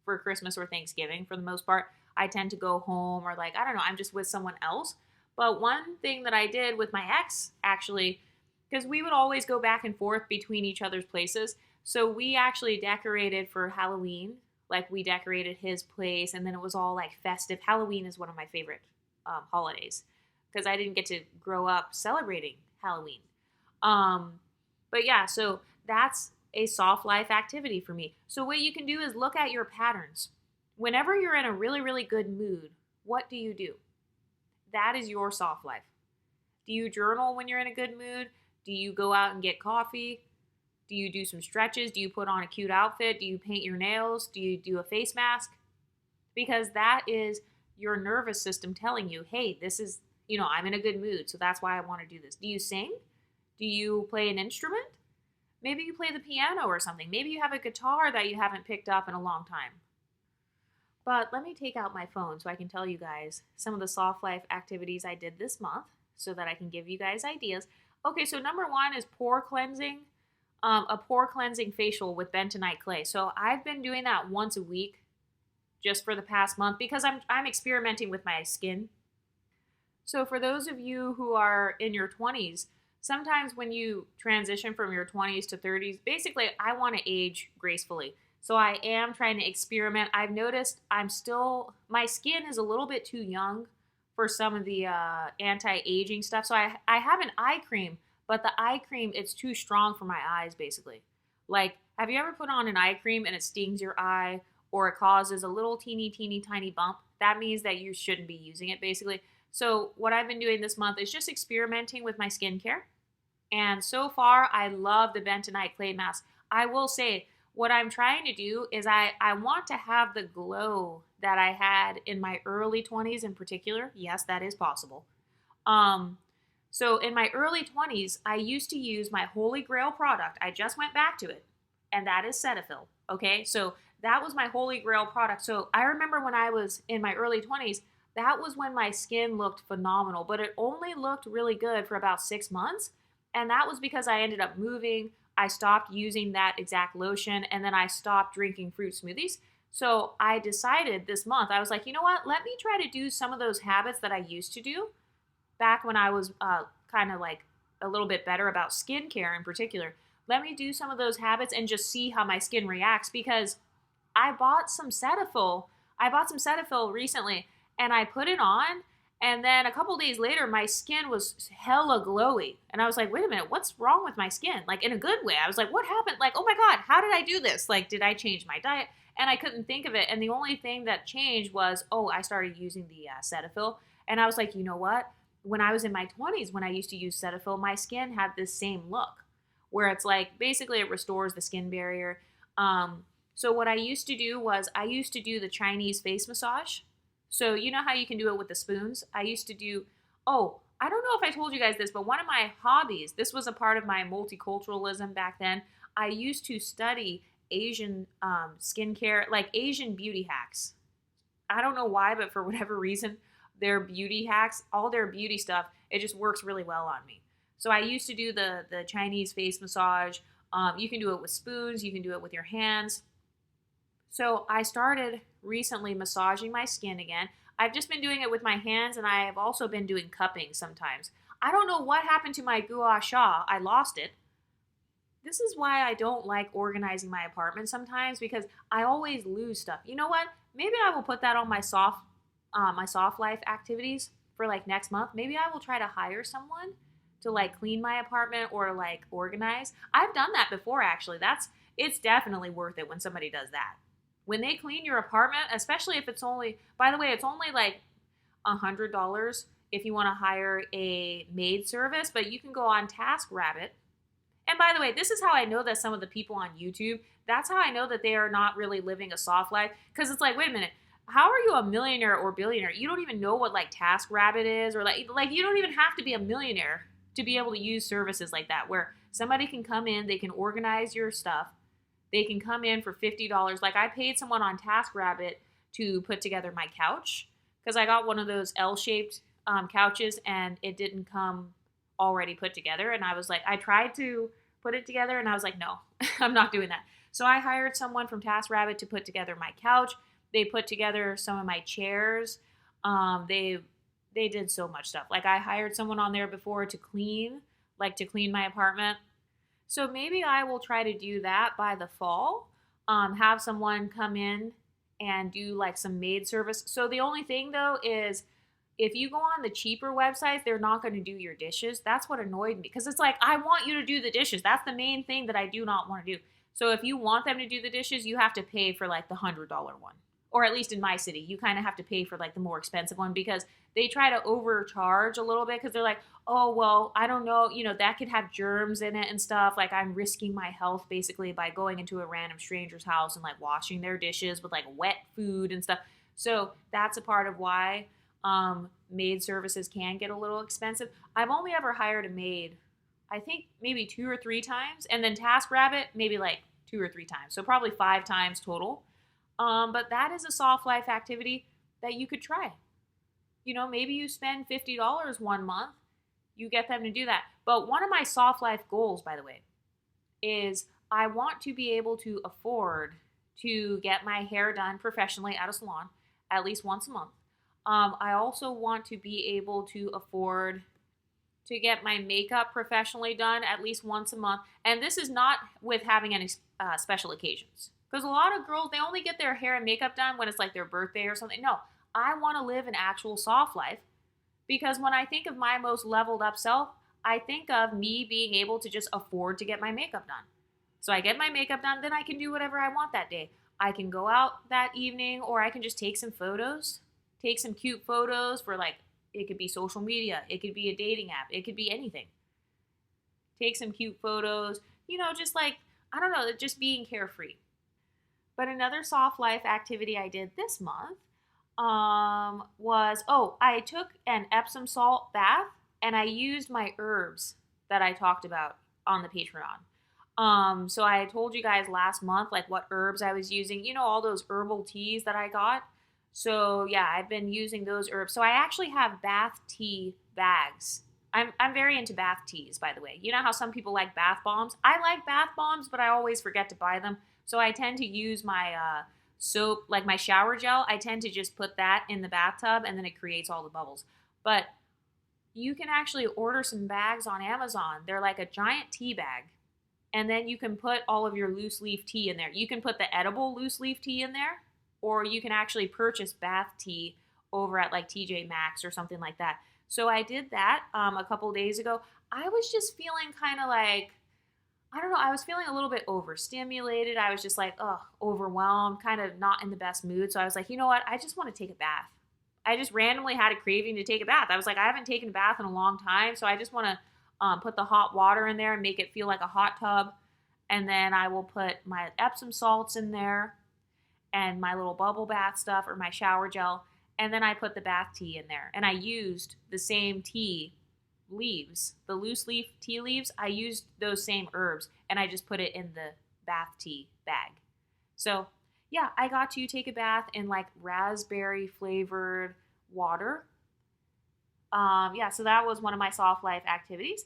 for Christmas or Thanksgiving for the most part. I tend to go home or like, I don't know, I'm just with someone else. But one thing that I did with my ex actually, because we would always go back and forth between each other's places. So we actually decorated for Halloween. Like we decorated his place and then it was all like festive. Halloween is one of my favorite holidays because I didn't get to grow up celebrating Halloween. But yeah, so that's a soft life activity for me. So what you can do is look at your patterns. Whenever you're in a really, really good mood, what do you do? That is your soft life. Do you journal when you're in a good mood? Do you go out and get coffee? Do you do some stretches? Do you put on a cute outfit? Do you paint your nails? Do you do a face mask? Because that is your nervous system telling you, hey, this is, I'm in a good mood, so that's why I want to do this. Do you sing? Do you play an instrument? Maybe you play the piano or something. Maybe you have a guitar that you haven't picked up in a long time. But let me take out my phone so I can tell you guys some of the soft life activities I did this month so that I can give you guys ideas. Okay, so number one is pore cleansing, a pore cleansing facial with bentonite clay. So I've been doing that once a week just for the past month because I'm experimenting with my skin. So for those of you who are in your 20s, sometimes when you transition from your 20s to 30s, basically I want to age gracefully. So I am trying to experiment. I've noticed my skin is a little bit too young for some of the anti-aging stuff. So I have an eye cream, but the eye cream, it's too strong for my eyes, basically. Like, have you ever put on an eye cream and it stings your eye or it causes a little teeny, teeny, tiny bump? That means that you shouldn't be using it, basically. So what I've been doing this month is just experimenting with my skincare. And so far, I love the bentonite clay mask. I will say, what I'm trying to do is I want to have the glow that I had in my early 20s in particular. Yes, that is possible. So in my early 20s, I used to use my holy grail product. I just went back to it, and that is Cetaphil. Okay, so that was my holy grail product. So I remember when I was in my early 20s, that was when my skin looked phenomenal, but it only looked really good for about 6 months. And that was because I ended up moving. I stopped using that exact lotion, and then I stopped drinking fruit smoothies. So I decided this month, I was like, you know what? Let me try to do some of those habits that I used to do back when I was kind of like a little bit better about skincare in particular. Let me do some of those habits and just see how my skin reacts because I bought some Cetaphil. I bought some Cetaphil recently, and I put it on. And then a couple days later, my skin was hella glowy. And I was like, wait a minute, what's wrong with my skin? Like, in a good way. I was like, what happened? Like, oh my God, how did I do this? Like, did I change my diet? And I couldn't think of it. And the only thing that changed was, I started using the Cetaphil. And I was like, you know what? When I was in my 20s, when I used to use Cetaphil, my skin had this same look where it's like, basically it restores the skin barrier. So what I used to do was I used to do the Chinese face massage. So you know how you can do it with the spoons? I used to do, oh, I don't know if I told you guys this, but one of my hobbies, this was a part of my multiculturalism back then. I used to study Asian skincare, like Asian beauty hacks. I don't know why, but for whatever reason, their beauty hacks, all their beauty stuff, it just works really well on me. So I used to do the Chinese face massage. You can do it with spoons, you can do it with your hands. So I started recently massaging my skin again. I've just been doing it with my hands, and I have also been doing cupping sometimes. I don't know what happened to my gua sha. I lost it. This is why I don't like organizing my apartment sometimes, because I always lose stuff. You know what? Maybe I will put that on my soft life activities for like next month. Maybe I will try to hire someone to like clean my apartment or like organize. I've done that before actually. It's definitely worth it when somebody does that. When they clean your apartment, especially if it's only, by the way, it's only like $100 if you want to hire a maid service, but you can go on TaskRabbit. And by the way, this is how I know that some of the people on YouTube, that's how I know that they are not really living a soft life. Because it's like, wait a minute, how are you a millionaire or billionaire? You don't even know what like TaskRabbit is, or like you don't even have to be a millionaire to be able to use services like that, where somebody can come in, they can organize your stuff, they can come in for $50. Like I paid someone on TaskRabbit to put together my couch because I got one of those L-shaped couches and it didn't come already put together. And I was like, I tried to put it together and I was like, no, I'm not doing that. So I hired someone from TaskRabbit to put together my couch. They put together some of my chairs. They did so much stuff. Like I hired someone on there before to clean my apartment. So maybe I will try to do that by the fall. Have someone come in and do like some maid service. So the only thing though is if you go on the cheaper websites, they're not going to do your dishes. That's what annoyed me because it's like, I want you to do the dishes. That's the main thing that I do not want to do. So if you want them to do the dishes, you have to pay for like the $100 one. Or at least in my city, you kind of have to pay for like the more expensive one because they try to overcharge a little bit because they're like, oh, well, I don't know, that could have germs in it and stuff. Like I'm risking my health basically by going into a random stranger's house and like washing their dishes with like wet food and stuff. So that's a part of why maid services can get a little expensive. I've only ever hired a maid, I think maybe 2 or 3 times, and then TaskRabbit maybe like 2 or 3 times. So probably 5 times total. But that is a soft life activity that you could try. Maybe you spend $50 one month, you get them to do that. But one of my soft life goals, by the way, is I want to be able to afford to get my hair done professionally at a salon at least once a month. I also want to be able to afford to get my makeup professionally done at least once a month. And this is not with having any special occasions. Because a lot of girls, they only get their hair and makeup done when it's like their birthday or something. No, I want to live an actual soft life. Because when I think of my most leveled up self, I think of me being able to just afford to get my makeup done. So I get my makeup done, then I can do whatever I want that day. I can go out that evening, or I can just take some photos. Take some cute photos for like, it could be social media, it could be a dating app, it could be anything. Take some cute photos, just like, I don't know, just being carefree. But another soft life activity I did this month was, I took an Epsom salt bath and I used my herbs that I talked about on the Patreon. So I told you guys last month, like what herbs I was using, all those herbal teas that I got. So yeah, I've been using those herbs. So I actually have bath tea bags. I'm very into bath teas, by the way. You know how some people like bath bombs? I like bath bombs, but I always forget to buy them. So I tend to use my soap, like my shower gel. I tend to just put that in the bathtub and then it creates all the bubbles. But you can actually order some bags on Amazon. They're like a giant tea bag. And then you can put all of your loose leaf tea in there. You can put the edible loose leaf tea in there. Or you can actually purchase bath tea over at like TJ Maxx or something like that. So I did that a couple days ago. I was just feeling kind of like, I don't know, I was feeling a little bit overstimulated. I was just like, overwhelmed, kind of not in the best mood. So I was like, you know what? I just want to take a bath. I just randomly had a craving to take a bath. I was like, I haven't taken a bath in a long time. So I just want to put the hot water in there and make it feel like a hot tub. And then I will put my Epsom salts in there and my little bubble bath stuff or my shower gel. And then I put the bath tea in there. And I used the same tea leaves, the loose leaf tea leaves. I used those same herbs and I just put it in the bath tea bag. So, yeah, I got to take a bath in like raspberry flavored water. Yeah, so that was one of my soft life activities.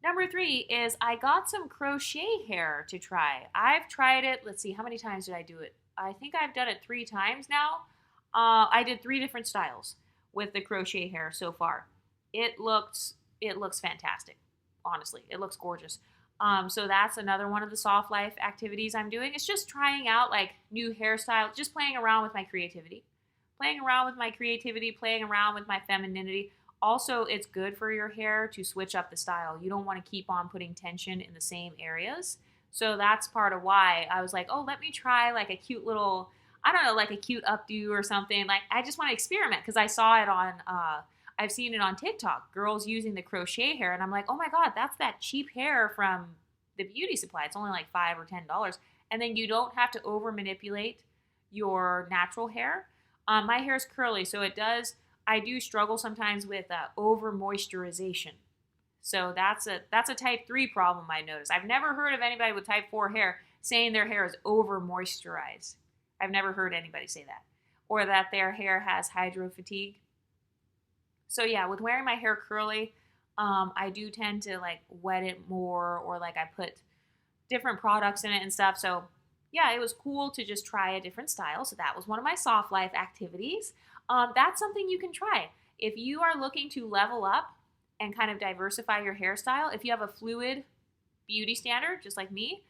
Number 3 is I got some crochet hair to try. I've tried it. Let's see, how many times did I do it? I think I've done it 3 times now. I did 3 different styles with the crochet hair so far. It looks fantastic. Honestly, it looks gorgeous. So that's another one of the soft life activities I'm doing. It's just trying out like new hairstyles, just playing around with my creativity, playing around with my creativity, playing around with my femininity. Also, it's good for your hair to switch up the style. You don't want to keep on putting tension in the same areas. So that's part of why I was like, oh, let me try like a cute little, I don't know, like a cute updo or something. Like I just want to experiment because I saw it on, I've seen it on TikTok, girls using the crochet hair. And I'm like, oh my God, that's that cheap hair from the beauty supply. It's only like $5 or $10. And then you don't have to over manipulate your natural hair. My hair is curly, so I do struggle sometimes with over moisturization. So that's a type 3 problem I notice. I've never heard of anybody with type 4 hair saying their hair is over moisturized. I've never heard anybody say that. Or that their hair has hydro fatigue. So yeah, with wearing my hair curly, I do tend to like wet it more, or like I put different products in it and stuff. So yeah, it was cool to just try a different style. So that was one of my soft life activities. That's something you can try. If you are looking to level up and kind of diversify your hairstyle, if you have a fluid beauty standard, just like me,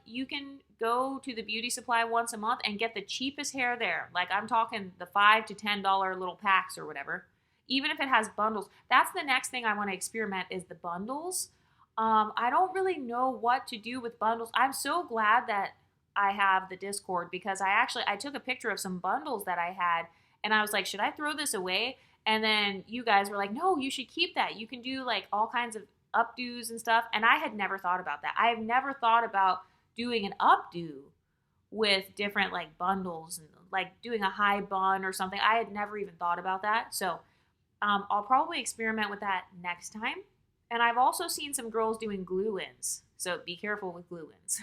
you can go to the beauty supply once a month and get the cheapest hair there. Like I'm talking the $5 to $10 little packs or whatever. Even if it has bundles, that's the next thing I want to experiment is the bundles. I don't really know what to do with bundles. I'm so glad that I have the Discord because I took a picture of some bundles that I had and I was like, should I throw this away? And then you guys were like, no, you should keep that. You can do like all kinds of updos and stuff. And I had never thought about that. I have never thought about doing an updo with different like bundles and like doing a high bun or something. I had never even thought about that. So I'll probably experiment with that next time. And I've also seen some girls doing glue-ins. So be careful with glue-ins.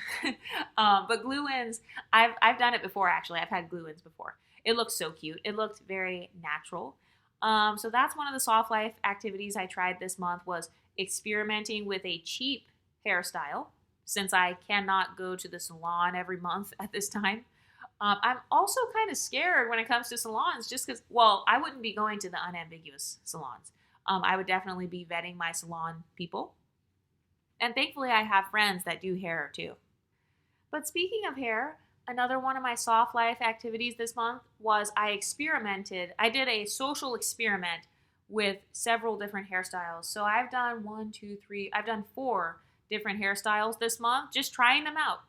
But glue-ins, I've done it before actually. I've had glue-ins before. It looks so cute. It looked very natural. So that's one of the soft life activities I tried this month was experimenting with a cheap hairstyle since I cannot go to the salon every month at this time. I'm also kind of scared when it comes to salons just because, well, I wouldn't be going to the unambiguous salons. I would definitely be vetting my salon people. And thankfully, I have friends that do hair too. But speaking of hair, another one of my soft life activities this month was I experimented. I did a social experiment with several different hairstyles. So I've done I've done 4 different hairstyles this month, just trying them out.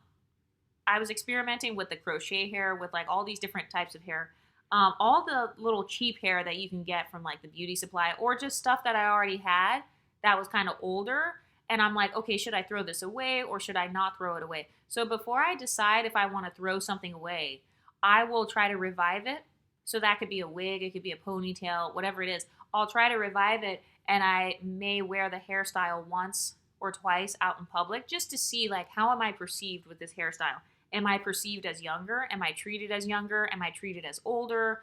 I was experimenting with the crochet hair, with like all these different types of hair. All the little cheap hair that you can get from like the beauty supply or just stuff that I already had that was kind of older. And I'm like, okay, should I throw this away or should I not throw it away? So before I decide if I want to throw something away, I will try to revive it. So that could be a wig, it could be a ponytail, whatever it is. I'll try to revive it and I may wear the hairstyle once or twice out in public just to see like how am I perceived with this hairstyle? Am I perceived as younger? Am I treated as younger? Am I treated as older?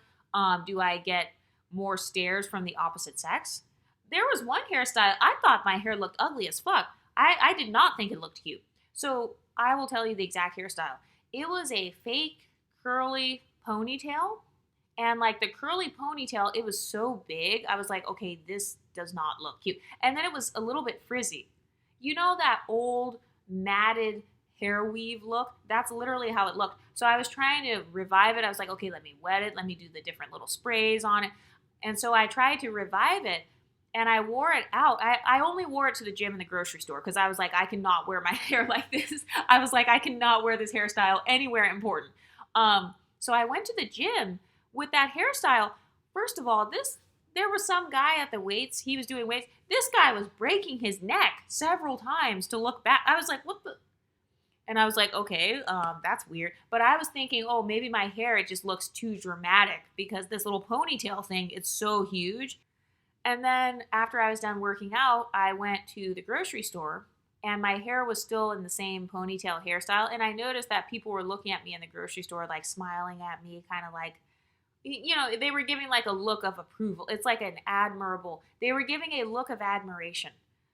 Do I get more stares from the opposite sex? There was one hairstyle, I thought my hair looked ugly as fuck. I did not think it looked cute. So I will tell you the exact hairstyle. It was a fake curly ponytail. And like the curly ponytail, it was so big. I was like, okay, this does not look cute. And then it was a little bit frizzy. You know that old matted hair weave look? That's literally how it looked. So I was trying to revive it. I was like, okay, let me wet it. Let me do the different little sprays on it. And so I tried to revive it and I wore it out. I only wore it to the gym and the grocery store because I was like, I cannot wear my hair like this. I was like, I cannot wear this hairstyle anywhere important. So I went to the gym with that hairstyle. First of all, there was some guy at the weights. He was doing weights. This guy was breaking his neck several times to look back. I was like, what the? And I was like, okay, that's weird. But I was thinking, oh, maybe my hair, it just looks too dramatic because this little ponytail thing, it's so huge. And then after I was done working out, I went to the grocery store and my hair was still in the same ponytail hairstyle. And I noticed that people were looking at me in the grocery store, like smiling at me, kind of like, they were giving like a look of approval. It's like they were giving a look of admiration.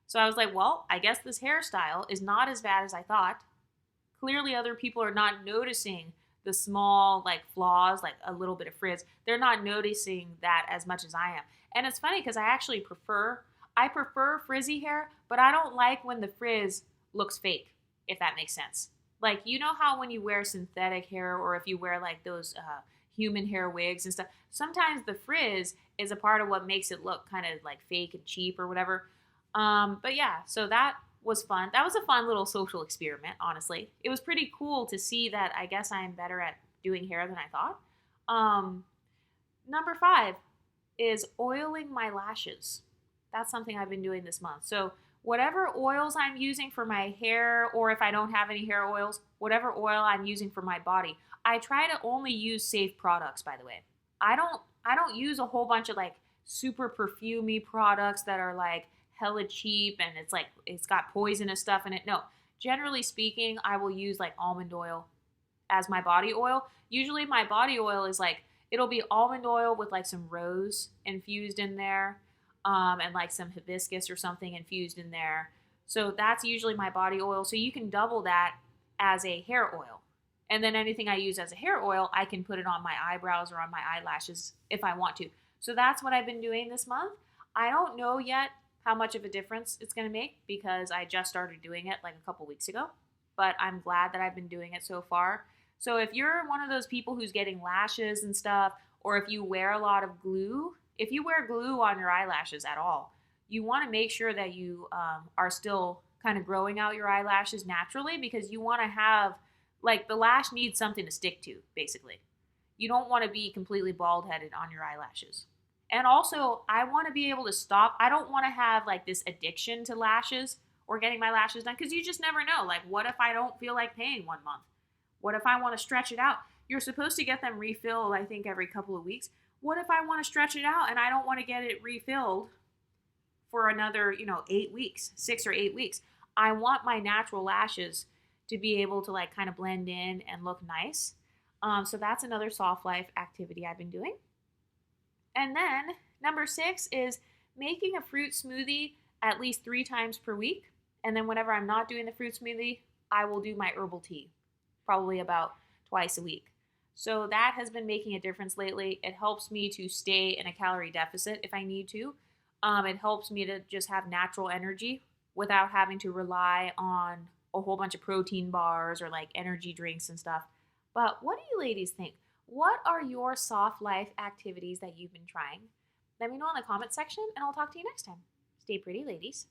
So I was like, well, I guess this hairstyle is not as bad as I thought. Clearly, other people are not noticing the small like flaws, like a little bit of frizz. They're not noticing that as much as I am. And it's funny because I prefer frizzy hair, but I don't like when the frizz looks fake, if that makes sense. Like, you know how when you wear synthetic hair or if you wear like those human hair wigs and stuff, sometimes the frizz is a part of what makes it look kind of like fake and cheap or whatever. But yeah, so that was fun. That was a fun little social experiment, honestly. It was pretty cool to see that I guess I'm better at doing hair than I thought. Um, Number 5 is oiling my lashes. That's something I've been doing this month. So, whatever oils I'm using for my hair, or if I don't have any hair oils, whatever oil I'm using for my body, I try to only use safe products, by the way. I don't use a whole bunch of like super perfumey products that are like hella cheap and it's got poisonous stuff in it. No. Generally speaking, I will use like almond oil as my body oil. Usually my body oil is like it'll be almond oil with like some rose infused in there, and like some hibiscus or something infused in there. So that's usually my body oil. So you can double that as a hair oil. And then anything I use as a hair oil, I can put it on my eyebrows or on my eyelashes if I want to. So that's what I've been doing this month. I don't know yet how much of a difference it's going to make because I just started doing it like a couple weeks ago. But I'm glad that I've been doing it so far. So if you're one of those people who's getting lashes and stuff, or if you wear a lot of glue, if you wear glue on your eyelashes at all, you want to make sure that you are still kind of growing out your eyelashes naturally because you want to have, like, the lash needs something to stick to, basically. You don't want to be completely bald headed on your eyelashes. And also, I want to be able to stop. I don't want to have like this addiction to lashes or getting my lashes done because you just never know. Like, what if I don't feel like paying 1 month? What if I want to stretch it out? You're supposed to get them refilled, I think, every couple of weeks. What if I want to stretch it out and I don't want to get it refilled for another, 8 weeks, 6 or 8 weeks? I want my natural lashes to be able to like kind of blend in and look nice. So that's another soft life activity I've been doing. And then number 6 is making a fruit smoothie at least 3 times per week. And then whenever I'm not doing the fruit smoothie, I will do my herbal tea, probably about twice a week. So that has been making a difference lately. It helps me to stay in a calorie deficit if I need to. It helps me to just have natural energy without having to rely on a whole bunch of protein bars or like energy drinks and stuff. But what do you ladies think? What are your soft life activities that you've been trying? Let me know in the comment section and I'll talk to you next time. Stay pretty, ladies.